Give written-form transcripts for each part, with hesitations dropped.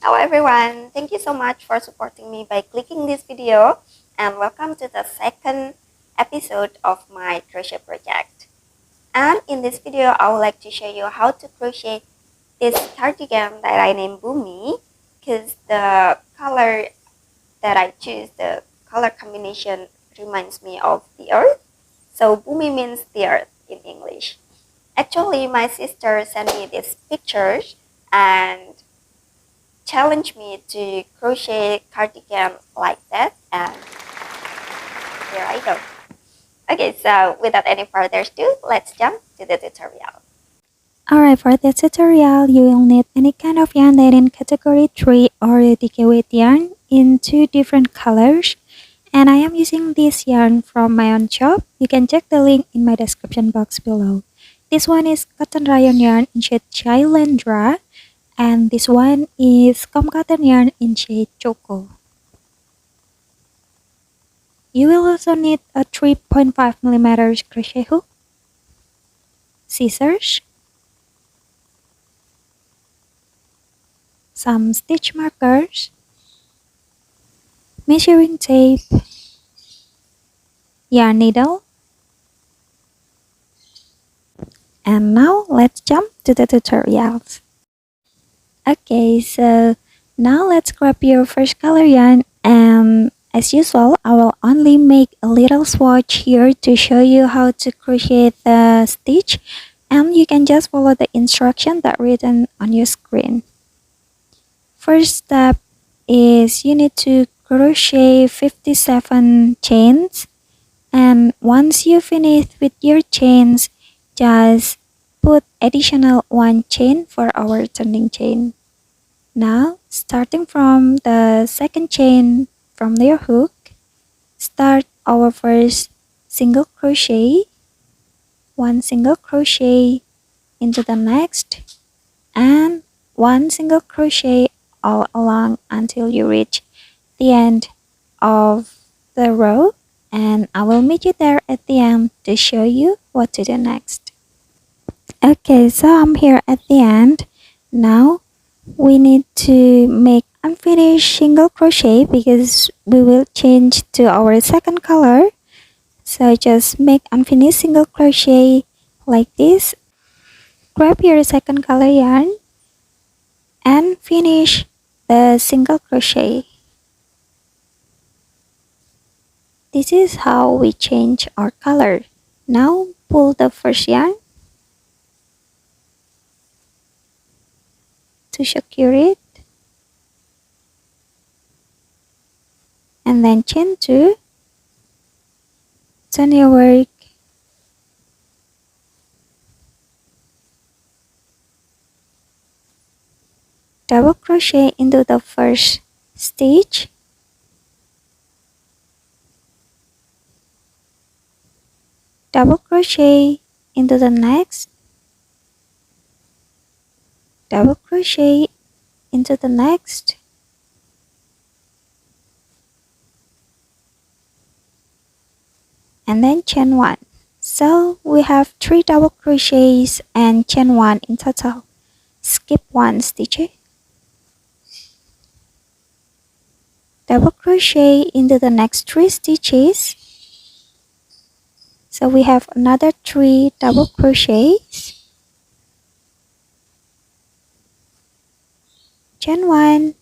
Hello everyone, thank you so much for supporting me by clicking this video, and welcome to the second episode of my crochet project. And in this video I would like to show you how to crochet this cardigan that I named BHUMI, because the color that I choose, the color combination, reminds me of the earth. So BHUMI means the earth in English. Actually, my sister sent me these pictures and challenged me to crochet cardigan like that, and here I go. Okay, so without any further ado, let's jump to the tutorial. Alright, for this tutorial, you will need any kind of yarn that in category 3 or DK weight yarn in 2 different colors. And I am using this yarn from my own shop. You can check the link in my description box below. This one is cotton rayon yarn in shade Chilendra, and this one is comb cotton yarn in shade Choco. You will also need a 3.5mm crochet hook, scissors, some stitch markers, measuring tape, yarn needle, and now let's jump to the tutorials. Okay, so now let's grab your first color yarn, and as usual, I will only make a little swatch here to show you how to crochet the stitch, and you can just follow the instruction that written on your screen. First step is you need to crochet 57 chains, and once you finish with your chains, just put additional 1 chain for our turning chain. Now, starting from the second chain from your hook, start our first single crochet, 1 single crochet into the next, and 1 single crochet all along until you reach the end of the row, and I will meet you there at the end to show you what to do next. Okay, so I'm here at the end. Now we need to make unfinished single crochet because we will change to our second color. So just make unfinished single crochet like this. Grab your second color yarn and finish the single crochet. This is how we change our color. Now pull the first yarn to secure it, and then chain 2, turn your work, double crochet into the first stitch, double crochet into the next, double crochet into the next, and then chain 1. So we have 3 double crochets and chain 1 in total. Skip 1 stitch, double crochet into the next 3 stitches. So we have another 3 double crochets, chain 1,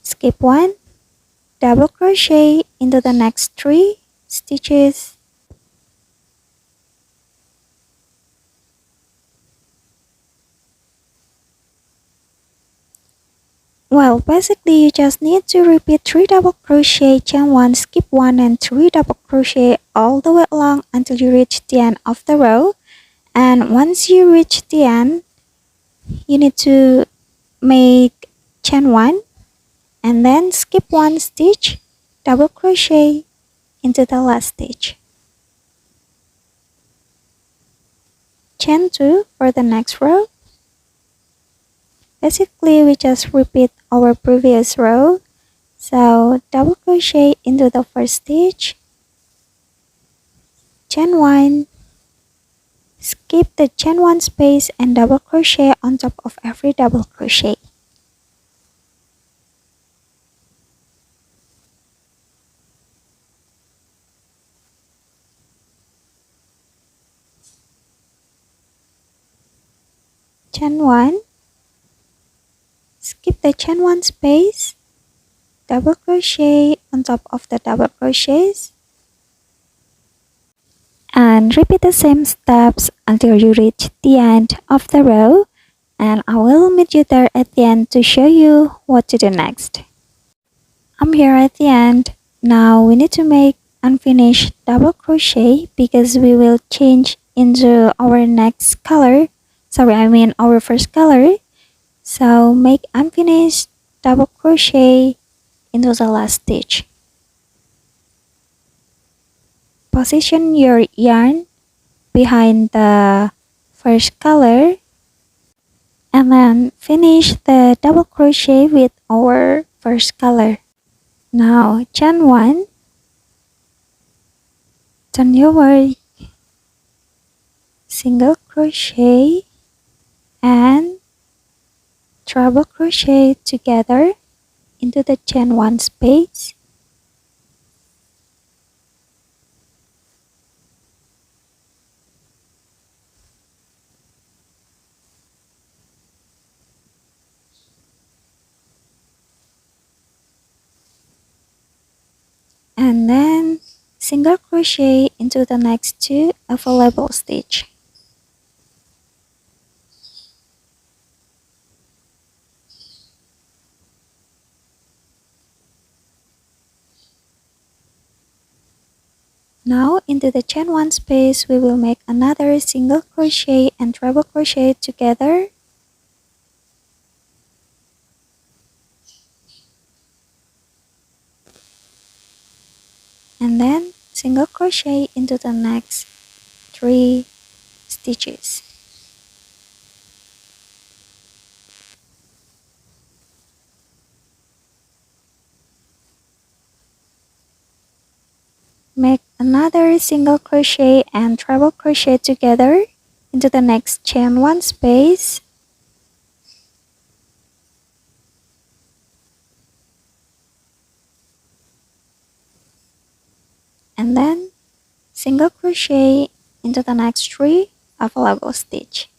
skip 1, double crochet into the next 3 stitches, well, basically you just need to repeat 3 double crochet, chain 1, skip 1, and 3 double crochet all the way along until you reach the end of the row. And once you reach the end, you need to make chain 1 and then skip 1 stitch, double crochet into the last stitch, chain 2 for the next row. Basically we just repeat our previous row. So double crochet into the first stitch, chain 1, skip the chain 1 space and double crochet on top of every double crochet. Chain 1, skip the chain 1 space, double crochet on top of the double crochets, and repeat the same steps until you reach the end of the row, and I will meet you there at the end to show you what to do next. I'm here at the end. Now we need to make unfinished double crochet because we will change into our next color. Our first color. So make unfinished double crochet into the last stitch. Position your yarn behind the first color and then finish the double crochet with our first color. Now chain 1, turn your work, single crochet and treble crochet together into the chain 1 space. And then single crochet into the next 2 available stitch. Now into the chain 1 space we will make another single crochet and treble crochet together. And then single crochet into the next 3 stitches. Make another single crochet and treble crochet together into the next chain 1 space. And then single crochet into the next 3 available stitch.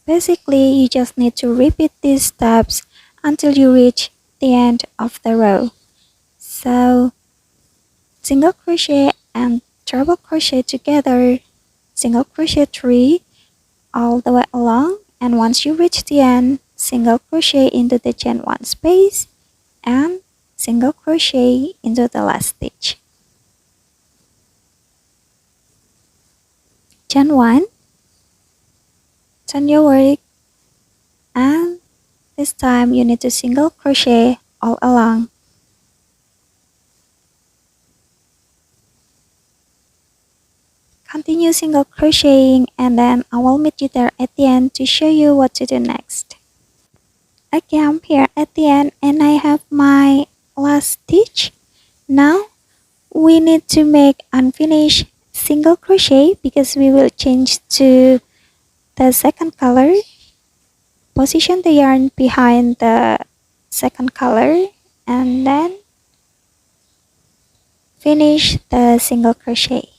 Basically, you just need to repeat these steps until you reach the end of the row. So, single crochet and treble crochet together, single crochet 3 all the way along, and once you reach the end, single crochet into the chain 1 space and single crochet into the last stitch. Chain 1, turn your work, and this time you need to single crochet all along. Continue single crocheting and then I will meet you there at the end to show you what to do next. Okay, I'm here at the end and I have my last stitch. Now we need to make unfinished single crochet because we will change to the second color. Position the yarn behind the second color and then finish the single crochet.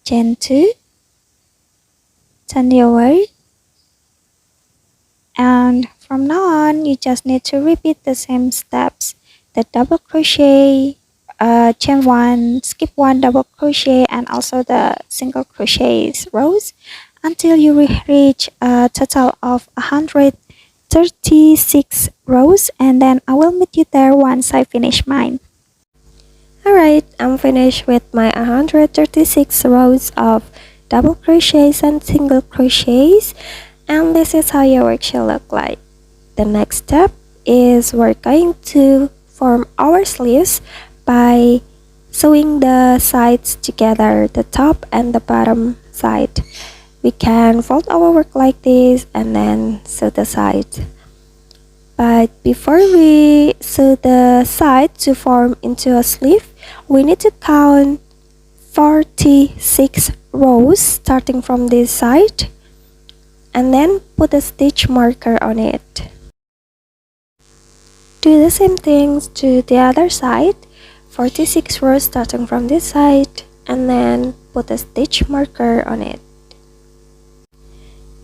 Chain 2, turn your work, and from now on you just need to repeat the same steps, the double crochet, chain 1, skip 1 double crochet, and also the single crochet rows until you reach a total of 136 rows, and then I will meet you there once I finish mine. Alright, I'm finished with my 136 rows of double crochets and single crochets, and this is how your work should look like. The next step is we're going to form our sleeves by sewing the sides together, the top and the bottom side. We can fold our work like this and then sew the sides. But before we sew the side to form into a sleeve, we need to count 46 rows starting from this side, and then put a stitch marker on it. Do the same things to the other side, 46 rows starting from this side, and then put a stitch marker on it.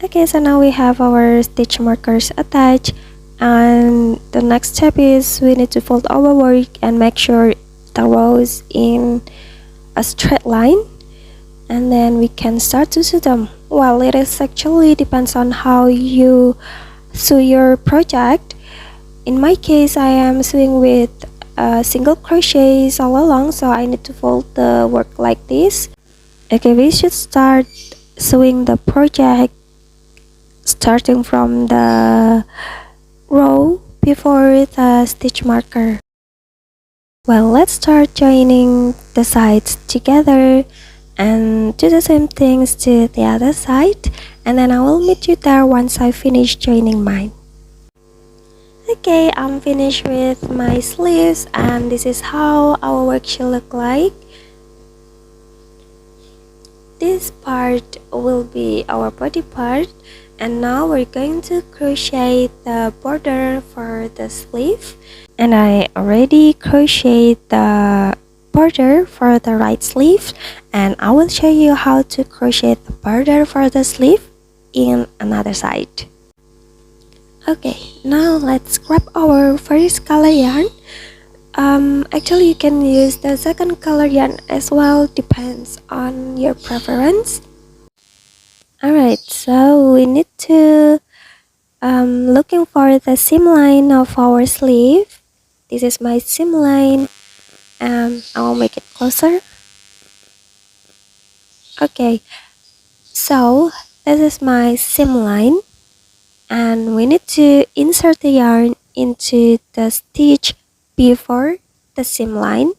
Okay, so now we have our stitch markers attached, and the next step is we need to fold our work and make sure the rows in a straight line, and then we can start to sew them. Well, it is actually depends on how you sew your project. In my case, I am sewing with single crochets all along, so I need to fold the work like this. Okay, we should start sewing the project starting from the row before the stitch marker. Well, let's start joining the sides together and do the same things to the other side, and then I will meet you there once I finish joining mine. Okay, I'm finished with my sleeves, and this is how our work should look like. This part will be our body part, and now we're going to crochet the border for the sleeve, and I already crocheted the border for the right sleeve, and I will show you how to crochet the border for the sleeve in another side. Okay, now let's grab our first color yarn. Actually you can use the second color yarn as well, depends on your preference. Alright, so we need to looking for the seam line of our sleeve. This is my seam line. I will make it closer. Okay, so this is my seam line, and we need to insert the yarn into the stitch before the seam line.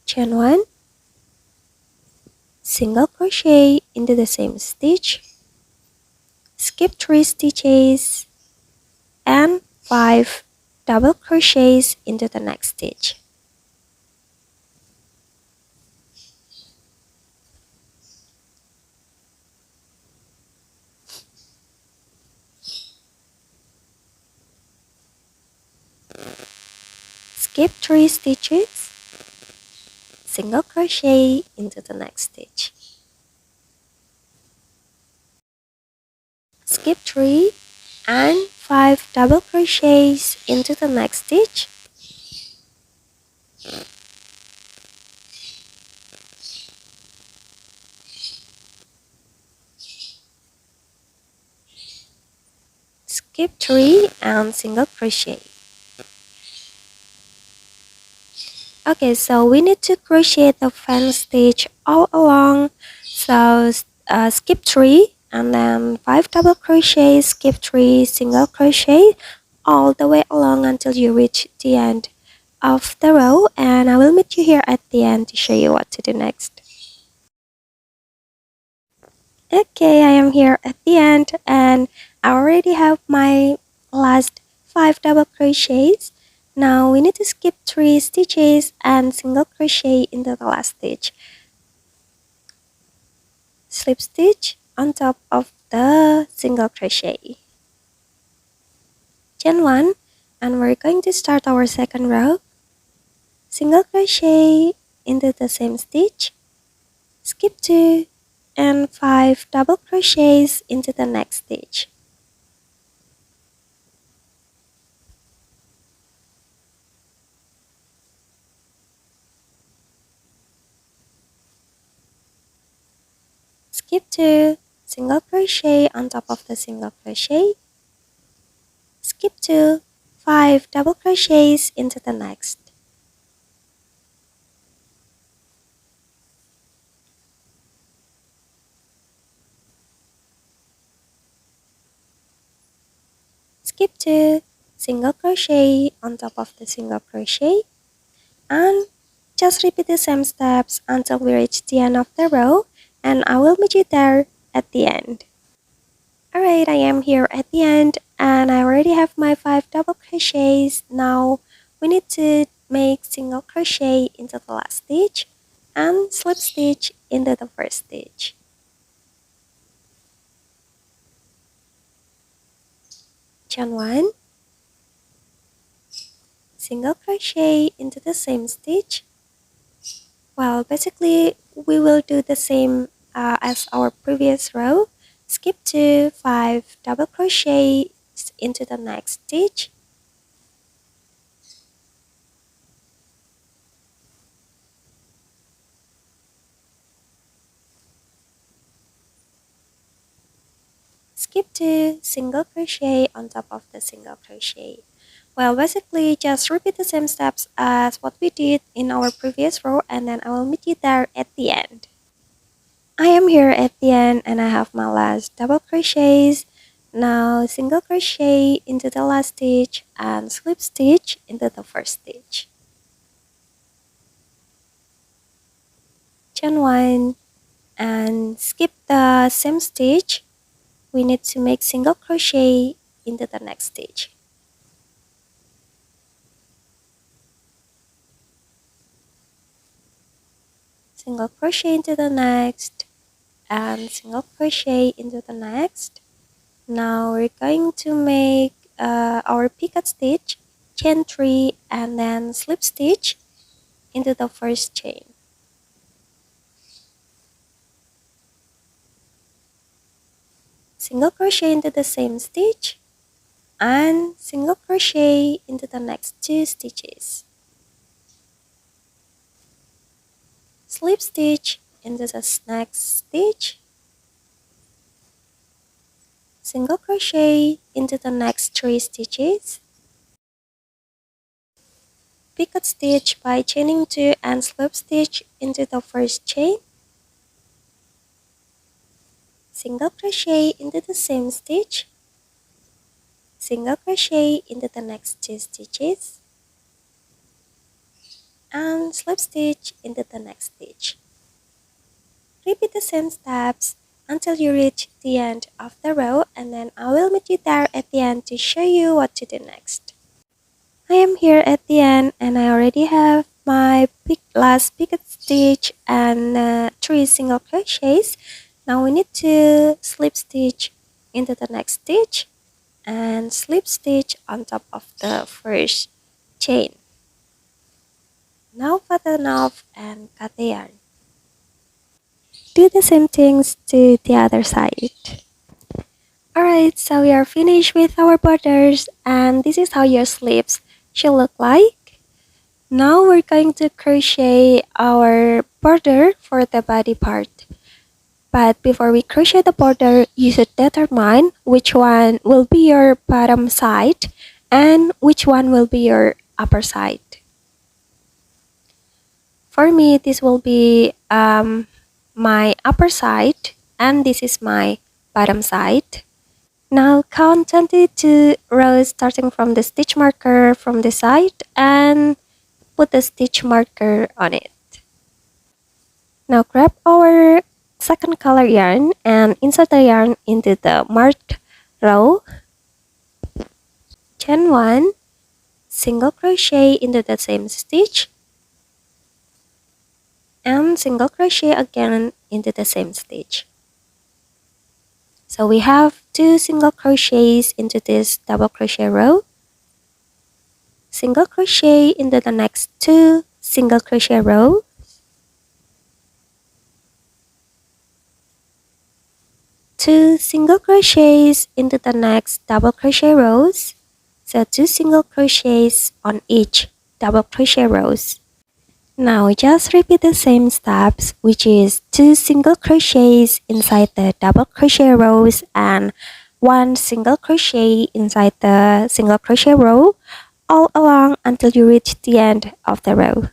Chain 1, single crochet into the same stitch, skip 3 stitches, and 5 double crochets into the next stitch. Skip 3 stitches, single crochet into the next stitch. Skip 3 and 5 double crochets into the next stitch. Skip 3 and single crochet. Okay, so we need to crochet the fan stitch all along. So skip 3 and then 5 double crochet, skip 3 single crochet all the way along until you reach the end of the row, and I will meet you here at the end to show you what to do next. Okay, I am here at the end, and I already have my last 5 double crochets. Now we need to skip 3 stitches and single crochet into the last stitch. Slip stitch on top of the single crochet. Chain 1, and we're going to start our second row. Single crochet into the same stitch, skip 2 and 5 double crochets into the next stitch. Skip 2, single crochet on top of the single crochet, skip 2, 5 double crochets into the next. Skip 2, single crochet on top of the single crochet, and just repeat the same steps until we reach the end of the row, and I will meet you there at the end. Alright, I am here at the end, and I already have my 5 double crochets. Now we need to make single crochet into the last stitch and slip stitch into the first stitch. Chain 1, single crochet into the same stitch. Well, basically we will do the same as our previous row. Skip to 5 double crochets into the next stitch. Skip to single crochet on top of the single crochet. Well, basically just repeat the same steps as what we did in our previous row, and then I will meet you there at the end. I am here at the end and I have my last double crochets. Now single crochet into the last stitch and slip stitch into the first stitch. Chain 1 and skip the same stitch. We need to make single crochet into the next stitch. Single crochet into the next and single crochet into the next. Now we're going to make our picot stitch, chain 3 and then slip stitch into the first chain. Single crochet into the same stitch and single crochet into the next 2 stitches. Slip stitch into the next stitch. Single crochet into the next 3 stitches. Picot stitch by chaining 2 and slip stitch into the first chain. Single crochet into the same stitch. Single crochet into the next 2 stitches. And slip stitch into the next stitch. Repeat the same steps until you reach the end of the row, and then I will meet you there at the end to show you what to do next. I am here at the end and I already have my last picot stitch and 3 single crochets. Now we need to slip stitch into the next stitch and slip stitch on top of the first chain. Now fasten off and cut the yarn. Do the same things to the other side. Alright, so we are finished with our borders and this is how your sleeves should look like. Now we're going to crochet our border for the body part. But before we crochet the border, you should determine which one will be your bottom side and which one will be your upper side. For me, this will be my upper side and this is my bottom side. Now count 22 rows starting from the stitch marker from the side and put the stitch marker on it. Now grab our second color yarn and insert the yarn into the marked row. Chain 1, single crochet into the same stitch and single crochet again into the same stitch. So we have 2 single crochets into this double crochet row. Single crochet into the next 2 single crochet row. Two single crochets into the next double crochet rows. So 2 single crochets on each double crochet rows. Now just repeat the same steps, which is 2 single crochets inside the double crochet rows and 1 single crochet inside the single crochet row all along until you reach the end of the row.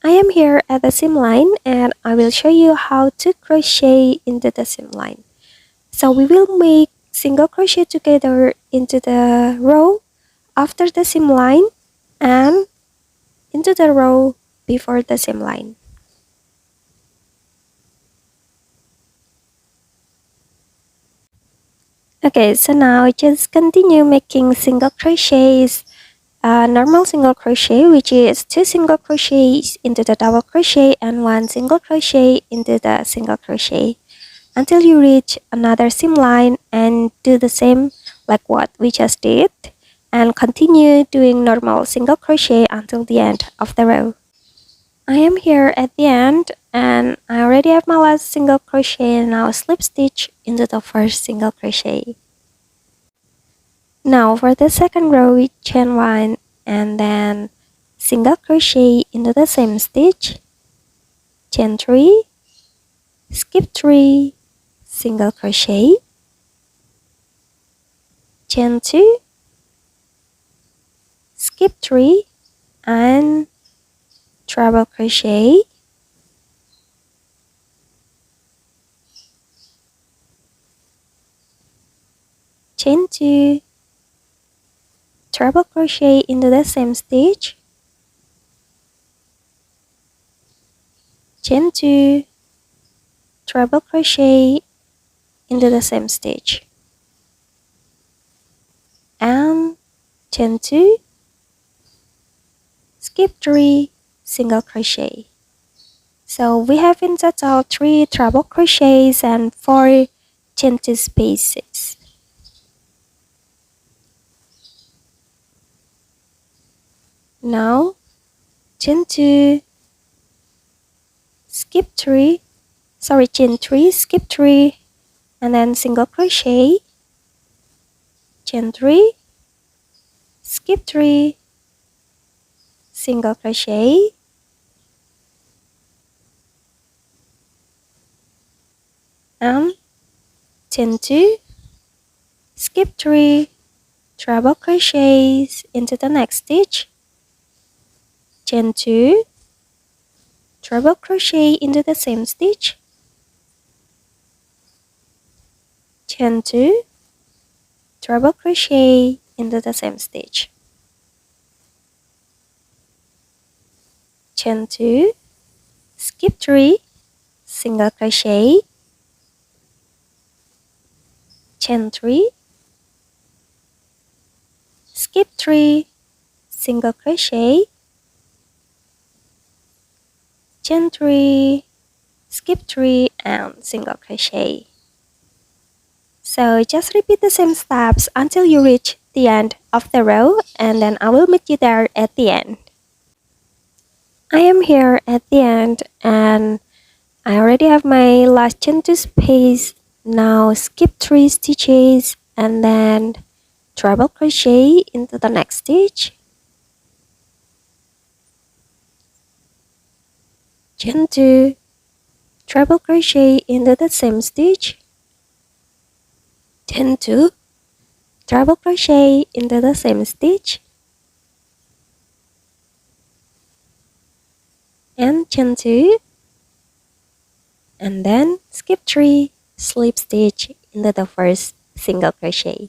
I am here at the seam line and I will show you how to crochet into the seam line. So we will make single crochet together into the row after the seam line and into the row before the seam line. Okay, so now just continue making single crochets a normal single crochet, which is 2 single crochets into the double crochet and 1 single crochet into the single crochet until you reach another seam line, and do the same like what we just did, and continue doing normal single crochet until the end of the row. I am here at the end and I already have my last single crochet, and now slip stitch into the first single crochet. Now for the second row, we chain 1 and then single crochet into the same stitch, chain 3, skip 3, single crochet, chain 2, skip 3, and treble crochet, chain 2, treble crochet into the same stitch, chain 2, treble crochet into the same stitch, and chain 2, skip 3, single crochet. So we have in total 3 treble crochets and 4 chain 2 spaces. Now chain 2, skip 3, chain 3, skip 3, and then single crochet, chain 3, skip 3, single crochet, and chain 2, skip 3, treble crochets into the next stitch, chain 2, treble crochet into the same stitch, chain 2, treble crochet into the same stitch, chain 2, skip 3, single crochet, chain 3, skip 3, single crochet, chain 3, skip 3, and single crochet. So just repeat the same steps until you reach the end of the row, and then I will meet you there at the end. I am here at the end and I already have my last chain 2 space. Now skip 3 stitches and then treble crochet into the next stitch, chain 2, treble crochet into the same stitch, chain 2, treble crochet into the same stitch, and chain 2, and then skip 3, slip stitch into the first single crochet.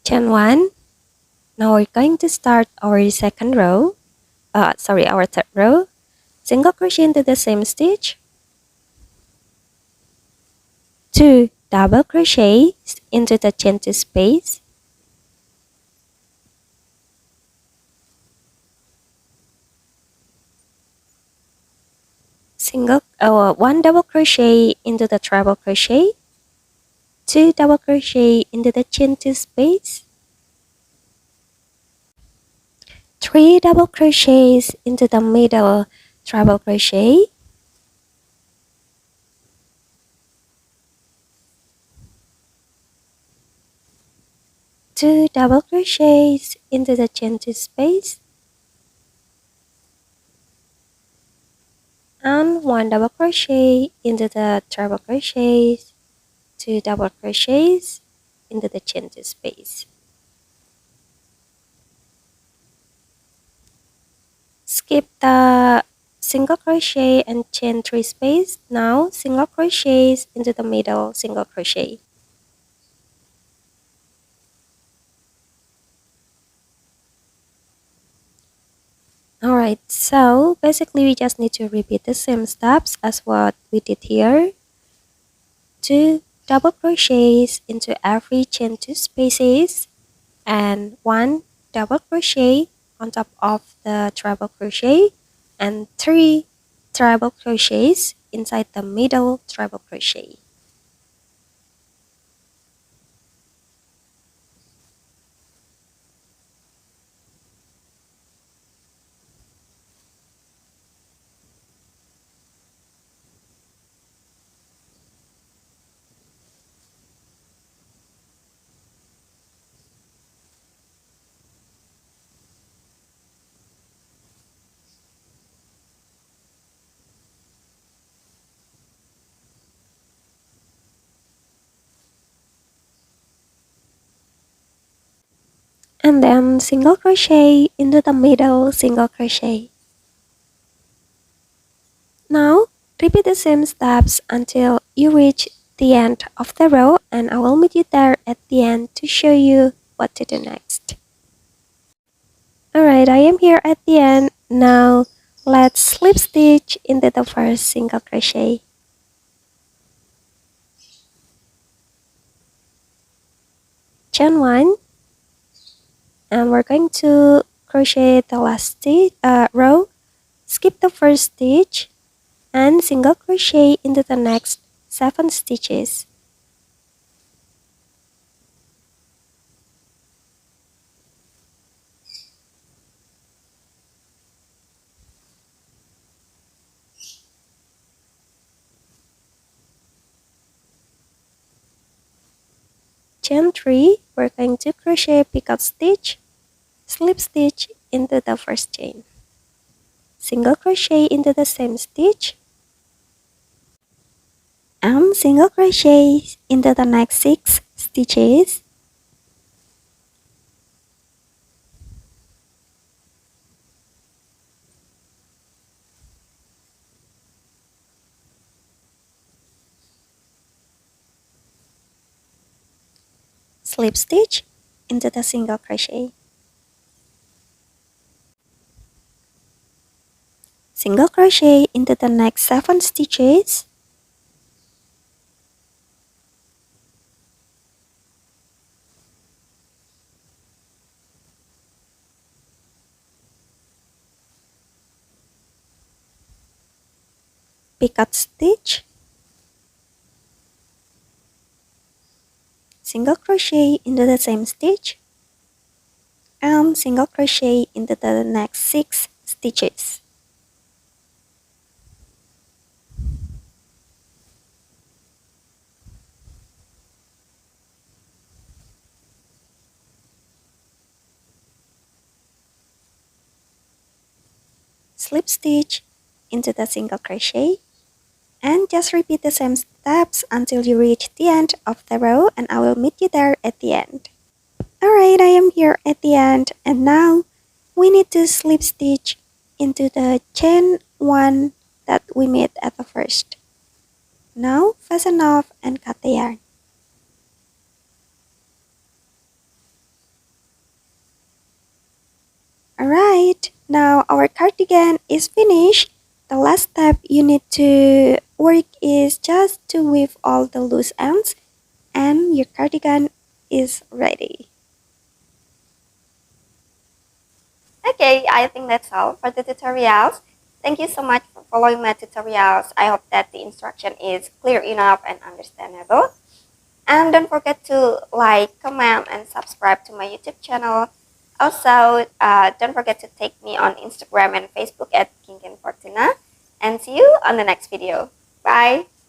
Chain 1. Now we're going to start our second row, our third row. Single crochet into the same stitch, 2 double crochets into the chain 2 space, one double crochet into the treble crochet, 2 double crochet into the chain 2 space, 3 double crochets into the middle treble crochet, 2 double crochets into the chain 2 space, and 1 double crochet into the treble crochets, 2 double crochets into the chain 2 space. Skip the single crochet and chain 3 space. Now single crochets into the middle single crochet. Alright, so basically we just need to repeat the same steps as what we did here. 2 double crochets into every chain 2 spaces and 1 double crochet on top of the treble crochet and 3 treble crochets inside the middle treble crochet. And then single crochet into the middle single crochet. Now repeat the same steps until you reach the end of the row, and I will meet you there at the end to show you what to do next. Alright, I am here at the end. Now let's slip stitch into the first single crochet. Chain 1, and we're going to crochet the last row, skip the first stitch, and single crochet into the next 7 stitches. Chain 3, we're going to crochet picot stitch, slip stitch into the first chain, single crochet into the same stitch, and single crochet into the next 6 stitches. Slip stitch into the single crochet, single crochet into the next 7 stitches, picot stitch, single crochet into the same stitch, and single crochet into the next 6 stitches. Slip stitch into the single crochet, and just repeat the same steps until you reach the end of the row, and I will meet you there at the end. Alright, I am here at the end, and now we need to slip stitch into the chain 1 that we made at the first. Now fasten off and cut the yarn. Alright, now our cardigan is finished. The last step you need to work is just to weave all the loose ends, and your cardigan is ready. Okay, I think that's all for the tutorials. Thank you so much for following my tutorials. I hope that the instruction is clear enough and understandable. And don't forget to like, comment, and subscribe to my YouTube channel. Also, don't forget to take me on Instagram and Facebook at Kinkin Fortuna. And see you on the next video. Bye!